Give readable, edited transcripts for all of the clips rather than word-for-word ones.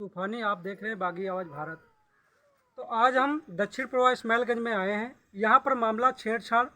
तूफानी आप देख रहे हैं बागी आवाज़ भारत। तो आज हम दक्षिण पूर्व इस्माइलगंज में आए हैं। यहाँ पर मामला छेड़छाड़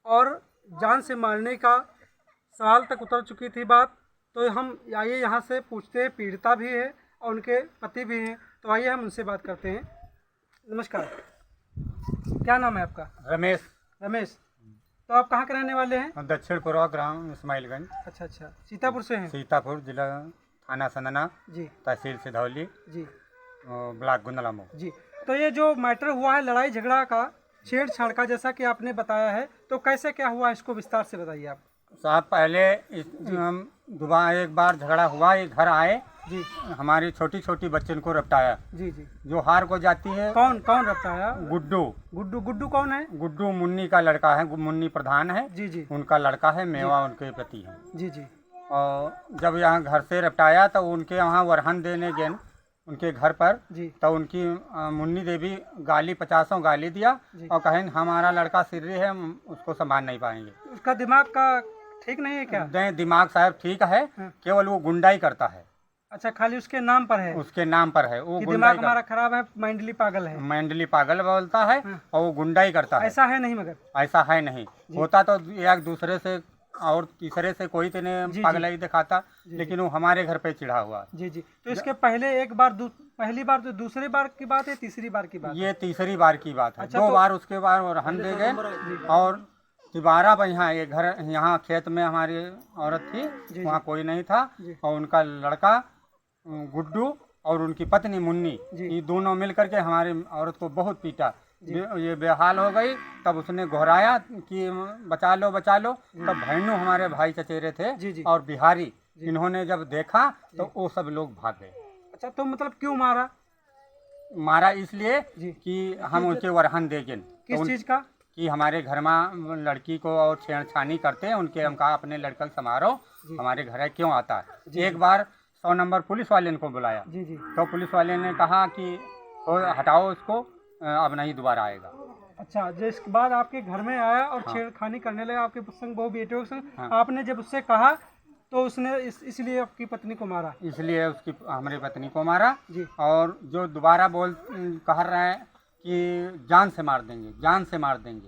और जान से मारने का साल तक उतर चुकी थी बात। तो हम आइए यहाँ से पूछते हैं, पीड़िता भी है और उनके पति भी हैं। तो आइए हम उनसे बात करते हैं। नमस्कार, क्या नाम है आपका? रमेश। रमेश। तो आप कहाँ के रहने वाले हैं? दक्षिण पूर्व ग्राम इस्माइलगंज। अच्छा, सीतापुर से हैं? सीतापुर जिला, थाना सनना जी, तहसील सिधौली, जी, ब्लॉक गुंदलामो। जी। तो ये जो मैटर हुआ है लड़ाई झगड़ा का, छेड़छाड़ का, जैसा कि आपने बताया है, तो कैसे क्या हुआ इसको विस्तार से बताइए आप। साहब पहले दोबारा एक बार झगड़ा हुआ, ये घर आए जी, हमारी छोटी छोटी बच्चन को रपटाया। जी, जी। जो हार को जाती है। कौन कौन रखता है? गुड्डू। गुड्डू? गुड्डू कौन है? गुड्डू मुन्नी का लड़का है, मुन्नी प्रधान है। जी, जी, उनका लड़का है, मेवा उनके पति है। जी, जी, और जब यहाँ घर से रपटाया तो उनके वहाँ वरहन देने गए उनके घर पर। जी, तो उनकी मुन्नी देवी गाली 50 गाली दिया जी। और कहें हमारा लड़का सिर्री है, हम उसको संभाल नहीं पाएंगे। उसका दिमाग का ठीक नहीं है क्या? दिमाग साहब ठीक है, हाँ। केवल वो गुंडाई करता है। अच्छा, खाली उसके नाम पर है? उसके नाम पर है वो कि गुंडाई दिमाग हमारा खराब है, मेंटली पागल है। मेंटली पागल बोलता है। हाँ। और वो गुंडाई करता है। ऐसा है नहीं? मगर ऐसा है नहीं, होता तो एक दूसरे से और तीसरे से कोई तेने जी, पागलाई दिखाता, जी, लेकिन वो हमारे घर पे चिढ़ा हुआ। जी, जी। तो इसके पहले एक बार पहली बार तो दूसरी बार की बात है, तीसरी बार की बात है? ये तीसरी बार की बात है। अच्छा, 2 तो बार उसके बाद रहन दे गए। और दोबारा यहाँ ये घर, यहाँ खेत में हमारी औरत थी, जी, वहाँ कोई नहीं था। जी। और उनका लड़का गुड्डू और उनकी पत्नी मुन्नी, जी। ये दोनों मिलकर के हमारी औरत को बहुत पीटा। ये बेहाल हो गई। तब उसने घोराया कि बचा लो बचा लो। तब भैनू हमारे भाई चचेरे थे। जी, जी। और बिहारी, इन्होंने जब देखा तो वो सब लोग भाग गए। अच्छा, तो मतलब क्यों मारा? मारा इसलिए जी। कि हम उनके वरहन देंगे। किस चीज का? कि हमारे घर में लड़की को और छेड़छानी करते हैं, उनके हम कहा अपने लड़का समारो, हमारे घर क्यों आता है। एक बार 100 नंबर पुलिस वाले को बुलाया। जी, जी। तो पुलिस वाले ने कहा कि हटाओ उसको, अब नहीं दोबारा आएगा। अच्छा, जिसके बाद आपके घर में आया और छेड़खानी करने लगा आपके संग, बहू बेटियों के संग। हाँ। आपने जब उससे कहा तो उसने इसलिए आपकी पत्नी को मारा? इसलिए उसकी हमारी पत्नी को मारा। जी। और जो दोबारा कह रहा है कि जान से मार देंगे, जान से मार देंगे,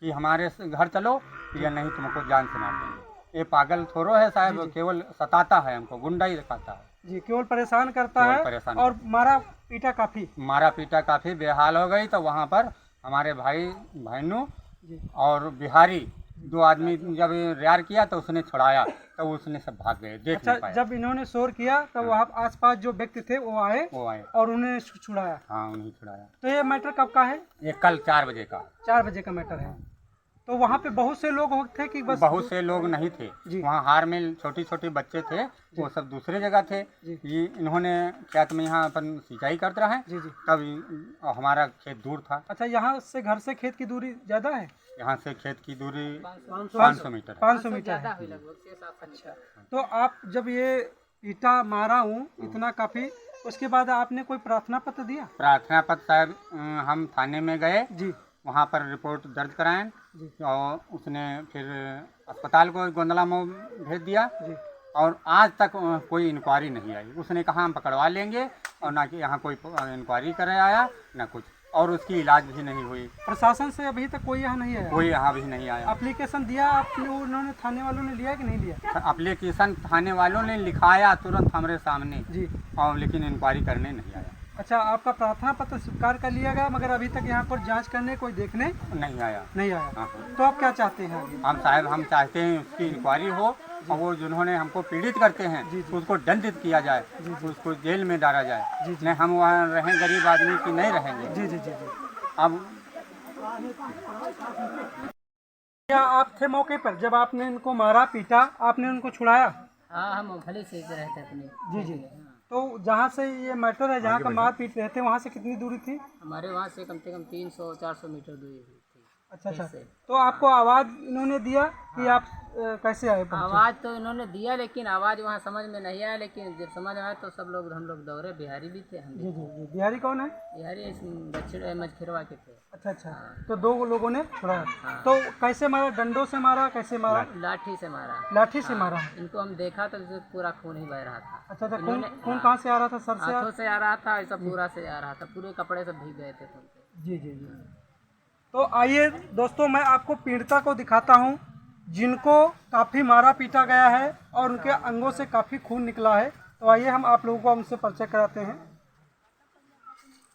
कि हमारे घर चलो या नहीं तुमको जान से मार देंगे। ये पागल थोड़ो है साहब, केवल सताता है हमको, गुंडाई दिखाता है। जी, केवल परेशान करता है। परेशान और मारा पीटा काफी? मारा पीटा काफी, बेहाल हो गई। तो वहाँ पर हमारे भाई भाईनू और बिहारी 2 आदमी जब रियार किया तो उसने छुड़ाया। तो उसने सब भाग गए, देख नहीं अच्छा, पाया। जब इन्होंने शोर किया तो वहाँ आसपास जो व्यक्ति थे वो आए और उन्हें छुड़ाया? हाँ, उन्हें छुड़ाया। तो ये मैटर कब का है? ये कल 4 बजे का। 4 बजे का मैटर है। तो वहाँ पे बहुत से लोग थे कि बस? बहुत से लोग नहीं थे। वहाँ हार में छोटी छोटी बच्चे थे, वो सब दूसरे जगह थे। ये इन्होंने खेत में यहाँ अपन सिंचाई करते रहे। जी, जी। तब हमारा खेत दूर था। अच्छा, यहाँ से घर से खेत की दूरी ज्यादा है? यहाँ से खेत की दूरी 500 मीटर है। 500 मीटर है। अच्छा, तो आप जब ये ईटा मारा हूँ इतना काफी, उसके बाद आपने कोई प्रार्थना पत्र दिया? प्रार्थना पत्र साहब हम थाने में गए जी, वहाँ पर रिपोर्ट दर्ज कराएं। जी। और उसने फिर अस्पताल को गोंदला में भेज दिया। जी। और आज तक कोई इंक्वायरी नहीं आई। उसने कहा हम पकड़वा लेंगे, और ना कि यहाँ कोई इंक्वायरी करे आया ना कुछ, और उसकी इलाज भी नहीं हुई। प्रशासन से अभी तक कोई यहाँ नहीं आया? कोई यहाँ भी नहीं आया। एप्लीकेशन दिया आपने, उन्होंने थाने वालों ने लिया कि नहीं लिया? एप्लीकेशन थाने वालों ने लिखाया तुरंत हमारे सामने, जी। और लेकिन इंक्वायरी करने नहीं आया। अच्छा, आपका प्रार्थना पत्र स्वीकार कर लिया गया, मगर अभी तक यहाँ पर जांच करने कोई देखने नहीं आया। नहीं आया। हाँ। तो आप क्या चाहते हैं आगे? हम साहब हम चाहते हैं उसकी इंक्वायरी हो, और वो जिन्होंने हमको पीड़ित करते हैं उसको दंडित किया जाए, उसको जेल में डाला जाए। नहीं हम वहाँ रहें, गरीब आदमी की नहीं रहेंगे। जी, जी, जी, जी। अब क्या आप थे मौके पर जब आपने इनको मारा पीटा, आपने उनको छुड़ाया? हाँ, हम भले से रहते अपने। जी, जी। तो जहाँ से ये मैटर है, जहाँ का मार पीट रहे थे, वहाँ से कितनी दूरी थी? हमारे वहाँ से कम 300-400 मीटर दूरी हुई थी। अच्छा अच्छा। ऐसे। तो आपको आवाज़ इन्होंने दिया कि आप कैसे आए पहुंचे? आवाज़ तो इन्होंने दिया लेकिन आवाज़ वहाँ समझ में नहीं आया, लेकिन जब समझ आया तो सब लोग हम लोग दौड़े। बिहारी भी थे हम जी भी। जी जी। बिहारी कौन है? बिहारी इस दक्षिण मझखिरवा के थे। अच्छा अच्छा। तो दो लोगों ने छुड़ाया। तो कैसे मारा? डंडों से मारा? कैसे मारा? लाठी से मारा। लाठी से मारा। इनको हम देखा तो जैसे पूरा खून ही बह रहा था। अच्छा अच्छा। खून इन्होंने खून कहाँ से आ रहा था? सर से? हाथों से आ रहा था, ऐसा पूरा से आ रहा था, पूरे कपड़े सब भीग गए थे खून से। जी जी जी। तो आइए दोस्तों, मैं आपको पीड़िता को दिखाता हूँ जिनको काफ़ी मारा पीटा गया है और उनके अंगों से काफ़ी खून निकला है। तो आइए हम आप लोगों को उनसे परिचय कराते हैं।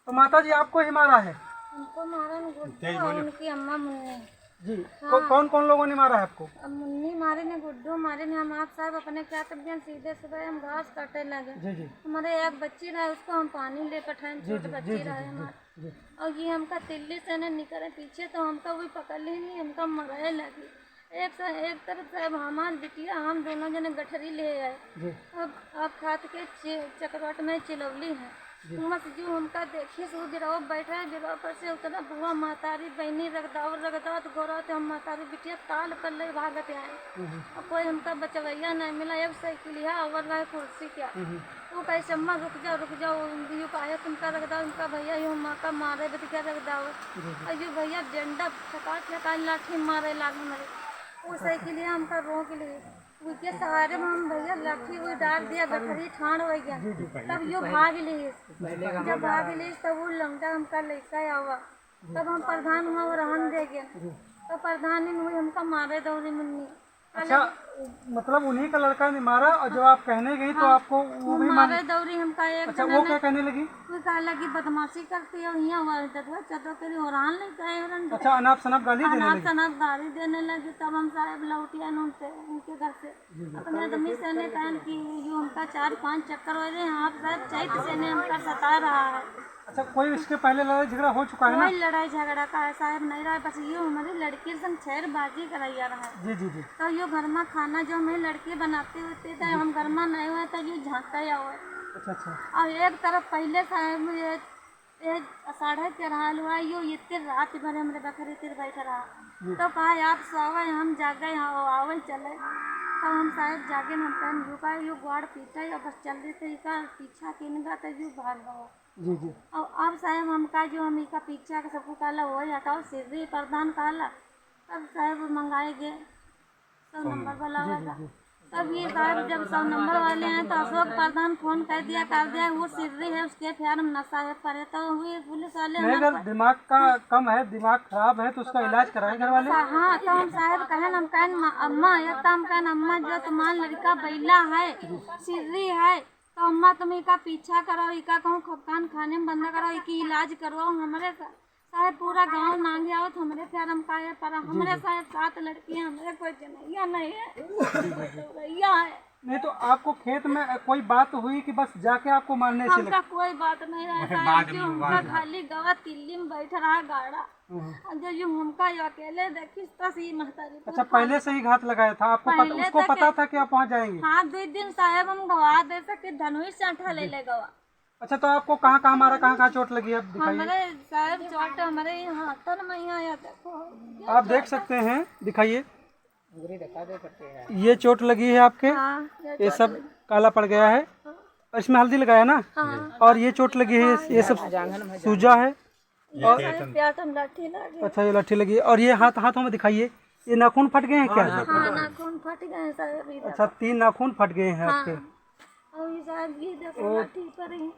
तो माता जी, आपको ही मारा है? हमको मारा न गुड्डू और उनकी अम्मा मुन्नी। जी। कौन कौन लोगों ने मारा है आपको? अब मुन्नी मारे ने, गुड्डू मारे ने। हम आप साहब अपने क्या कर दिया, सीधे सुबह हम घास काटने लगे। जी जी हमारे एक बच्ची रहा, उसको हम पानी लेकर ठाए, छोटी बच्ची रहे हमारे। जी। और ये हमका तिल्ली से ने निकले पीछे, तो हमका वही पकड़ ली नहीं, हमका मराए लगी। एक तरफ से अब हमार बिटिया हम दोनों जने गठरी ले आए। जी। अब खात के चक्रवाट में चिलवली है। मत जो हमका देखिए सो गिराव बैठा है, गिराव पर से उतना बुआ मातारी बहनी रगदावत गोरत हम मातारी बिटिया ताल पर ले भागत आए। अब कोई हमका बचवैया नहीं मिला। एक साइकिल है और रहा कुर्सी क्या, वो कैसे अम्मा रुक जाओ यू पाया तुमका रगदा, उनका भैया यू माँ का मारे बतिया रगदावत। और यू भैया डंडा ठका लाठी मारे लागे मरे। वो साइकिल है हमका रोक लिए, उसके सहारे में हम भैया लाठी वो डाल दिया, गठरी ठाण हो गया। तब यो भाग ली। जब भाग ली तब वो लंगटा हमका लेकर आवा, तब हम प्रधान हुआ वो रहन दे गया। तो प्रधान ने हुई हमका मारे दौड़ी मुन्नी। अच्छा, मतलब उन्हीं का लड़का ने मारा और जब आप कहने गई तो आपको वो भी मारे दौड़ी हमका एक अच्छा, वो क्या कहने लगी? कोई कहा लगी बदमाशी करती है यहाँ चतो करी और ले गए। अच्छा, अनाप शनाप गाली देने लगी? सनक गाड़ी देने लगी। तब हम साहब लौटिया उनसे उनके घर से अपने आदमी से ने कहा कि जो हमका 4-5 चक्कर हो रहे हैं, आप साहब चैत से ने हमका सता रहा है। अच्छा, कोई इसके पहले लड़ाई झगड़ा हो चुका है ना? कोई लड़ाई झगड़ा का है साहब नहीं रहा, बस ये हमारी लड़की संग छेड़बाजी कराया रहा है। जी जी जी। तो यो घर में खाना जो हमें लड़की बनाती होती तो हम घर में नहीं हुए तो ये झांकता या हुआ। अच्छा अच्छा। और एक तरफ पहले साहब ये 13:30 हुआ, यो इतने रात भर हमारे बकरी तिर बैठ रहा। तो कहा आप सोवे हम जागे आवल चले। तो हम साहब जागे हम टाइम रुका, यो गुआड़ पीछा और बस चल रही थी का पीछा किनगा तो यो भाग गया। जी जी। और अब साहब हम का जो हम इसका पीछा के सबको कहला हो हटाओ सिर्री प्रधान कहला। तब साहब मंगाए गए 100 नंबर वाला था। तब ये साहब जब 100 नंबर वाले हैं तो अशोक प्रधान फोन कर दिया वो सिर्री है उसके फिर हम नशा है पड़े। तो हुए पुलिस वाले नहीं, अगर दिमाग का कम है, दिमाग खराब है तो उसका इलाज कराए घर वाले। हाँ, तो हम साहब कहन हम कहन अम्मा एकदम कहन अम्मा जो तुम्हारा लड़का बैला है सिर्री है, तो अम्मा तुम इसका पीछा करो, इसका कहूँ खपकान खाने में बंद करो, इसकी इलाज करवाओ। हमारे साहब पूरा गांव नांगे आओ तो हमारे फिर हम कहे पर हमारे साहब 7 लड़कियां, हमारे कोई जनैया नहीं है भैया है। नहीं तो आपको खेत में कोई बात हुई कि बस जाके आपको मारने से हमका कोई बात नहीं रहता है, जो हमका खाली गवा तिल्ली में बैठ रहा गाड़ा। जो जो हमका अकेले देखी तो सी महतारी। अच्छा, पहले से ही घात लगाया था आपको? उसको पता था कि आप वहाँ जाएंगे? हाँ, 2 दिन साहब हम गवा दे सके धनुष से अंठा ले गवा। अच्छा, तो आपको कहाँ कहाँ मारा, कहाँ कहाँ चोट लगी? अब दिखाइए। हमारे साहब चोट हमारे हाथन में आया, देखो आप देख सकते हैं, दिखाइए। दिखा दे करते हैं। ये चोट लगी है आपके? हाँ, ये सब काला पड़ गया है और इसमें हल्दी लगाया ना? हाँ। और ये चोट लगी है, ये सब सूजा है। और प्यार तो लाठी लगी। अच्छा, ये लाठी लगी। और ये हाथों में दिखाइए, ये नाखून फट गए हैं क्या? हाँ, नाखून फट गए साहब इधर। अच्छा, 3 नाखून फट गए हैं आपके। और ये साहब ये देखो लाठी पर ही।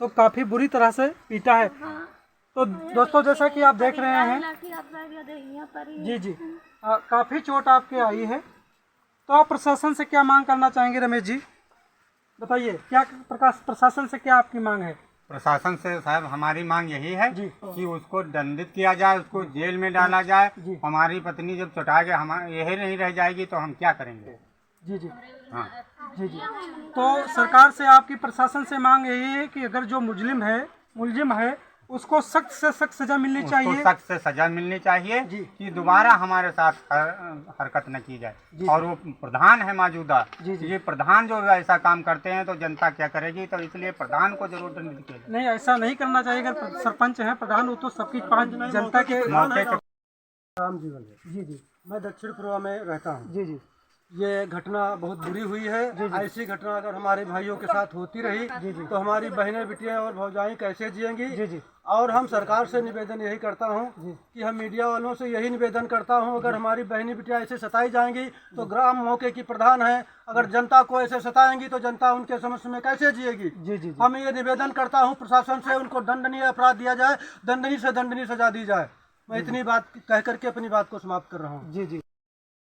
तो काफी बुरी तरह से पीटा है। हाँ। तो दोस्तों, जैसा कि आप देख रहे हैं, लाठी आप साहब ये देखिए यहाँ पर ही। जी जी, काफी चोट आपके आई है। तो आप प्रशासन से क्या मांग करना चाहेंगे रमेश जी? बताइए, क्या प्रशासन से क्या आपकी मांग है? प्रशासन से साहब हमारी मांग यही है जी। कि उसको दंडित किया जाए, उसको जेल में डाला जाए। हमारी पत्नी जब चुटा के हम यही नहीं रह जाएगी तो हम क्या करेंगे? जी जी। हाँ जी जी। तो सरकार से आपकी, प्रशासन से मांग यही है कि अगर जो मुलजिम है उसको सख्त से सख्त सजा मिलनी चाहिए। सख्त से सजा मिलनी चाहिए कि दोबारा हमारे साथ हरकत न की जाए। और वो प्रधान है मौजूदा, ये प्रधान जो ऐसा काम करते हैं तो जनता क्या करेगी? तो इसलिए प्रधान को जरूर दंडित किया जाए। नहीं, ऐसा नहीं करना चाहिए। अगर सरपंच है, प्रधान, वो तो सबकी 5 जनता के मौके राम जीवन है। जी जी। मैं दक्षिण पूर्व में रहता हूँ। जी जी। ये घटना बहुत बुरी हुई है। ऐसी घटना अगर हमारे भाइयों के साथ होती रही तो हमारी बहनें बिटियां और भौजाएं कैसे जिएंगी। जी जी। और हम सरकार से निवेदन यही करता हूं कि हम मीडिया वालों से यही निवेदन करता हूं, अगर हमारी बहनी बिटियां ऐसे सताई जाएंगी तो ग्राम मौके की प्रधान है, अगर जनता को ऐसे सताएंगी तो जनता उनके समस्या में कैसे जिएगी। जी जी। हम ये निवेदन करता हूँ प्रशासन से, उनको दंडनीय अपराध दिया जाए, दंडनीय से दंडनीय सजा दी जाए। मैं इतनी बात कह करके अपनी बात को समाप्त कर रहा हूँ। जी जी।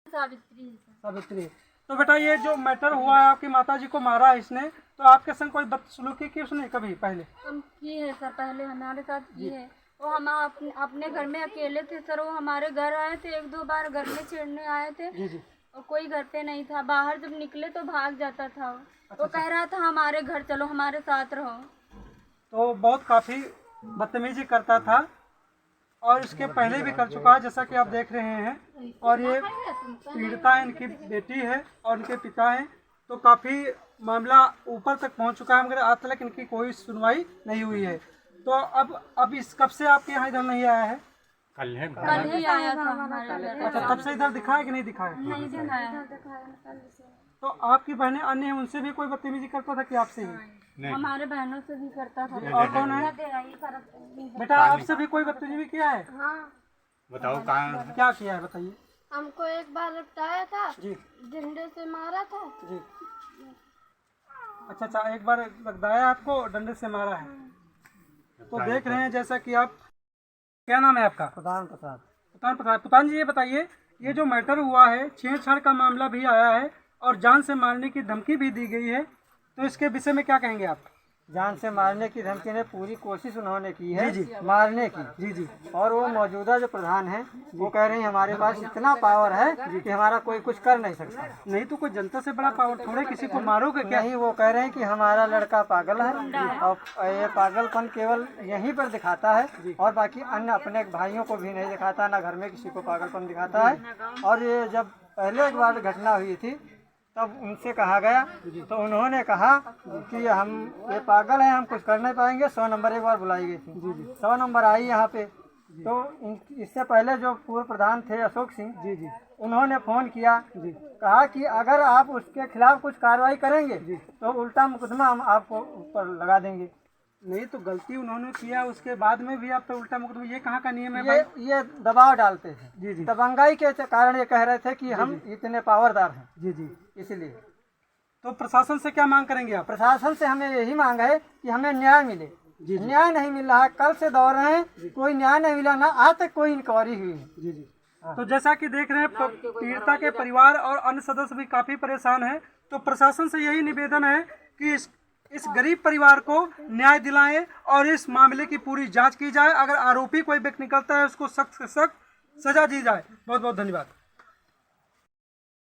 सावित्री। तो बेटा ये जो मैटर हुआ है, आपकी माताजी को मारा है इसने, तो आपके संग कोई बदसलूकी की उसने कभी पहले? हम की है सर, पहले हमारे साथ की है। वो हम अपने घर में अकेले थे सर, वो हमारे घर आए थे, 1-2 बार घर में छेड़ने आए थे। जी जी। और कोई घर पे नहीं था, बाहर जब निकले तो भाग जाता था। वो कह रहा था हमारे घर चलो, हमारे साथ रहो। तो बहुत काफी बदतमीजी करता था और इसके पहले भी कर चुका है, जैसा कि आप देख रहे हैं। और ये पीड़िता है, इनकी बेटी है और इनके पिता हैं। तो काफ़ी मामला ऊपर तक पहुंच चुका है, मगर आज तक इनकी कोई सुनवाई नहीं हुई है। तो अब इस कब से आपके यहाँ इधर नहीं आया है? कल है, कल ही आया था हमारे घर। अच्छा, तब से इधर दिखाया कि नहीं दिखाया? नहीं दिखाया। तो आपकी बहनें अन्य हैं, उनसे भी कोई बदतमीजी करता था कि आपसे ही? हमारे बहनों से भी करता था। और कौन है? बेटा आपसे भी कोई बदतमीजी किया है? हाँ। बताओ कहाँ क्या किया है बताइए। हमको एक बार लपटाया था जी। डंडे से मारा था। जी। अच्छा, एक बार लगदाया आपको, डंडे से मारा है। तो देख रहे हैं जैसा कि आप, क्या नाम है आपका? प्रधान प्रसाद। प्रधान जी ये बताइए, ये जो मैटर हुआ है, छेड़छाड़ का मामला भी आया है और जान से मारने की धमकी भी दी गई है, तो इसके विषय में क्या कहेंगे आप? जान से मारने की धमकी ने पूरी कोशिश उन्होंने की है मारने की। जी जी। और वो मौजूदा जो प्रधान है वो कह रहे हैं हमारे पास इतना पावर है कि हमारा कोई कुछ कर नहीं सकता। नहीं तो कोई जनता से बड़ा पावर थोड़े किसी को मारोगे क्या? नहीं, वो कह रहे हैं कि हमारा लड़का पागल है और ये पागलपन केवल यहीं पर दिखाता है और बाकी अन्य अपने भाइयों को भी नहीं दिखाता, ना घर में किसी को पागलपन दिखाता है। और ये जब पहले एक बार घटना हुई थी तब उनसे कहा गया तो उन्होंने कहा कि हम ये पागल हैं, हम कुछ कर नहीं पाएंगे। 100 नंबर एक बार बुलाई गई थी। 100 नंबर आई यहाँ पे। तो इससे पहले जो पूर्व प्रधान थे अशोक सिंह जी, उन्होंने फ़ोन किया, कहा कि अगर आप उसके खिलाफ कुछ कार्रवाई करेंगे तो उल्टा मुकदमा हम आपको ऊपर लगा देंगे। नहीं तो गलती उन्होंने किया, उसके बाद में भी आप तो उल्टा मुकदमा, ये कहाँ का नियम है भाई? ये दबाव डालते थे। जी जी। दबंगाई के कारण ये कह रहे थे कि हम इतने पावरदार हैं। जी जी। इसलिए तो प्रशासन से क्या मांग करेंगे आप? प्रशासन से हमें यही मांग है कि हमें न्याय मिले। न्याय नहीं मिल रहा है, कल से दौड़ रहे हैं, कोई न्याय नहीं मिला, ना आज तक कोई इंक्वायरी हुई है। जी जी। तो जैसा कि देख रहे हैं, पीड़िता के परिवार और अन्य सदस्य भी काफी परेशान हैं। तो प्रशासन से यही निवेदन है कि इस गरीब परिवार को न्याय दिलाएं और इस मामले की पूरी जांच की जाए। अगर आरोपी कोई व्यक्ति निकलता है उसको सख्त से सख्त सजा दी जाए। बहुत बहुत धन्यवाद।